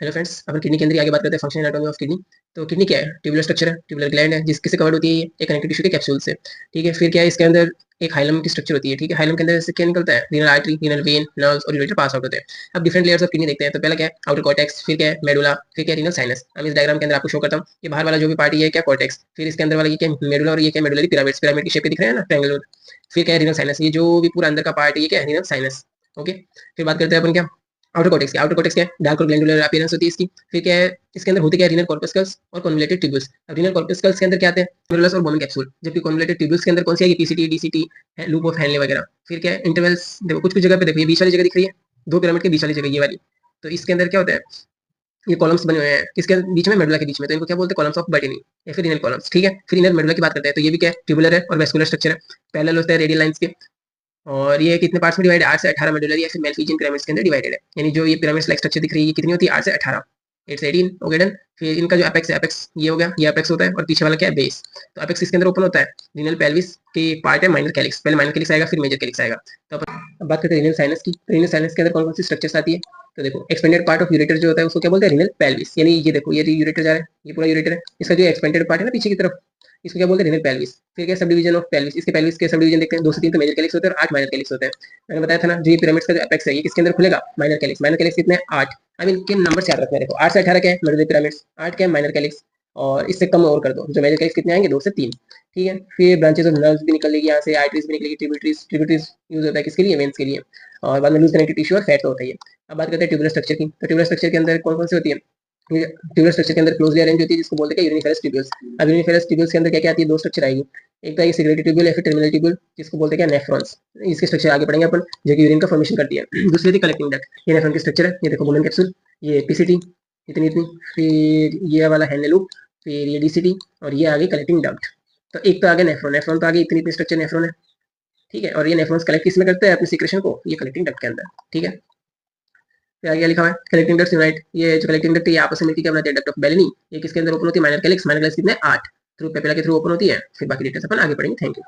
Hello friends, अपन kidney के अंदर ही आगे बात करते हैं फंक्शन एनाटॉमी ऑफ किडनी। तो किडनी क्या है? ट्यूबुलर स्ट्रक्चर है, ट्यूबुलर ग्लैंड है जिससे कवर्ड होती है ये एक कनेक्टिव टिश्यू के कैप्सूल से। ठीक है, फिर क्या है इसके अंदर एक हाइलम की स्ट्रक्चर होती है। ठीक है, हाइलम के अंदर से क्या निकलता है? Renal artery, renal vein, nerves और यूरेटर पास आउट होते हैं। अब डिफरेंट लेयर्स ऑफ किडनी देखते हैं। तो पहला क्या है? आउटर कॉर्टेक्स, फिर क्या है? मेडुला, फिर क्या है? Renal sinus. अब इस डायग्राम के अंदर आपको शो करता हूँ कि बाहर वाला जो भी पार्ट ये क्या कॉर्टेक्स, फिर इसके अंदर वाला ये क्या मेडुला और ये क्या मेडुलरी पिरामिड्स, पिरामिड की शेप के दिख रहे हैं ना, ट्रायंगुलर। फिर क्या है? रीनल साइनस, ये जो भी पूरा अंदर का पार्ट है ये क्या है? Renal sinus. ओके, फिर बात करते हैं अपन क्या आउटर कॉर्टेक्स की। आउटर कॉर्टेक्स क्या है? डार्क और ग्लैंडुलर अपीयरेंस होती है इसकी। फिर क्या है? इसके अंदर होते क्या है? रीनल कॉर्पस्कल्स और कॉन्वोलेटेड ट्यूब्यूल्स। अब रीनल कॉर्पस्कल्स के अंदर क्या आते हैं? ग्लोमेरुलस और बोमन कैप्सूल, जबकि कॉन्वोलेटेड ट्यूब्यूल्स के अंदर कौन सी आएगी? PCT, DCT, loop of Henle वगैरह। फिर क्या है? इंटरवल्स। देखो कुछ कुछ जगह पे देखो, ये बीच वाली जगह दिख रही है, दो पिरामिड के बीच वाली जगह ये वाली। तो इसके अंदर क्या होता है? ये कॉलम्स बने हुए हैं किसके बीच में? मेडुला के बीच में। तो इनको क्या बोलते हैं? कॉलम्स ऑफ बर्टिनी या फिर रीनल कॉलम्स। ठीक है, फिर इनर मेडुला की बात करते हैं। तो ये भी क्या है? ट्यूबुलर है और वेस्कुलर स्ट्रक्चर है, पैरेलल होता है रेडियल लाइंस के। और ये कितने पार्ट्स में डिवाइड है? 8 से 18 मेडुलरी या फिर मेलफिजियन पिरामिड्स के अंदर डिवाइडेड है। यानी जो ये पिरामिड्स लाइक स्ट्रक्चर दिख रही है ये कितनी होती है? 8 से 18। 8 से 18 ओके डन। फिर इनका जो एपेक्स है, एपेक्स ये हो गया, ये एपेक्स होता है और पीछे वाला क्या है? बेस। तो एपेक्स किसके अंदर ओपन होता है? रीनल पेल्विस की पार्ट है माइनर कैलिक्स। पहले माइनर कैलिक्स आएगा फिर मेजर कैलिक्स आएगा। तो अब बात करते हैं रीनल साइनस की। रीनल साइनस के अंदर कौन कौन सी स्ट्रक्चर्स आती है? तो देखो एक्सपेंडेड पार्ट ऑफ यूरेटर जो होता है उसको क्या बोलते हैं? Renal pelvis. यानी ये देखो ये यूरेटर जा रहा है, ये पूरा यूरेटर है, इसका जो एक्सपेंडेड पार्ट है ना पीछे की तरफ, इसको क्या बोलते हैं? Renal pelvis. फिर क्या? Sub division of pelvis. इसके पेल्विस के सब डिवीजन देखते हैं, 2 से 3 तो मेजर कैलिक्स होते हैं और 8 माइनर कैलिक्स होते हैं। मैंने बताया था ना, जो ये पिरामिड्स का जो एपेक्स है ये किसके अंदर खुलेगा? Minor calyx. माइनर कैलिक्स कितने हैं? 8। अब इनके नंबर याद रखना है। देखो 8 से 18 क्या है? Medullary pyramids. 8 क्या है? Minor calyx. और इससे कम और कर दो, जो मेजर कैलिक्स कितने आएंगे? 2 से 3। ठीक है, फिर ब्रांचेस ऑफ नर्व्स भी निकलेगी यहाँ से, आर्टरीज भी निकलेगी, ट्रिब्यूटरीज। ट्रिब्यूटरीज यूज होता है किसके लिए? वेन्स के लिए। और बाद में लूज कनेक्टिव टिश्यू और फैट का होता है ये। अब बात करते हैं ट्यूबुलर स्ट्रक्चर की। तो ट्यूबुलर स्ट्रक्चर के अंदर कौन कौन सी होती है? ट्यूबुलर स्ट्रक्चर के अंदर क्लोजली अरेंज होती है जिसको बोलते हैं यूरिनिफेरस ट्यूब्यूल्स। अब यूरिनिफेरस ट्यूब्यूल्स के अंदर क्या क्या आती है? 2 स्ट्रक्चर आएगी। एक तो है सिगरेटरी ट्यूब्यूल या फिर टर्मिनल ट्यूब्यूल जिसको बोलते हैं क्या? नेफ्रॉन्स। इसके स्ट्रक्चर आगे पढ़ेंगे अपन, जो कि यूरिन का फॉर्मेशन करती है। दूसरी थी कलेक्टिंग डक्ट। ये नेफ्रॉन की स्ट्रक्चर है, ये देखो वुमेन कैप्सूल, ये पीसीटी इतनी इतनी, फिर ये वाला हैंडल लूप, फिर ये डीसीटी और ये आगे कलेक्टिंग डक्ट। तो एक तो आगे नेफ्रॉन, नेफ्रॉन तो आगे इतनी इतनी स्ट्रक्चर नेफ्रॉन है। ठीक है, और ये नेफ्रॉन्स कलेक्ट किसमें करते हैं? अपने सीक्रेशन को, ये कलेक्टिंग डक्ट के अंदर। ठीक है, फिर आगे क्या लिखा हुआ है? Collecting ducts unite. ये जो कलेक्टिंग डक्ट है ये आपस में मिलकर क्या बनाते हैं? Duct of Bellini. ये किसके अंदर ओपन होती है? Minor calyx. माइनर कैलिक्स कितने? 8 थ्रू पेपिला के थ्रू ओपन होती है। फिर बाकी डिटेल्स अपन आगे पढ़ेंगे। Thank you.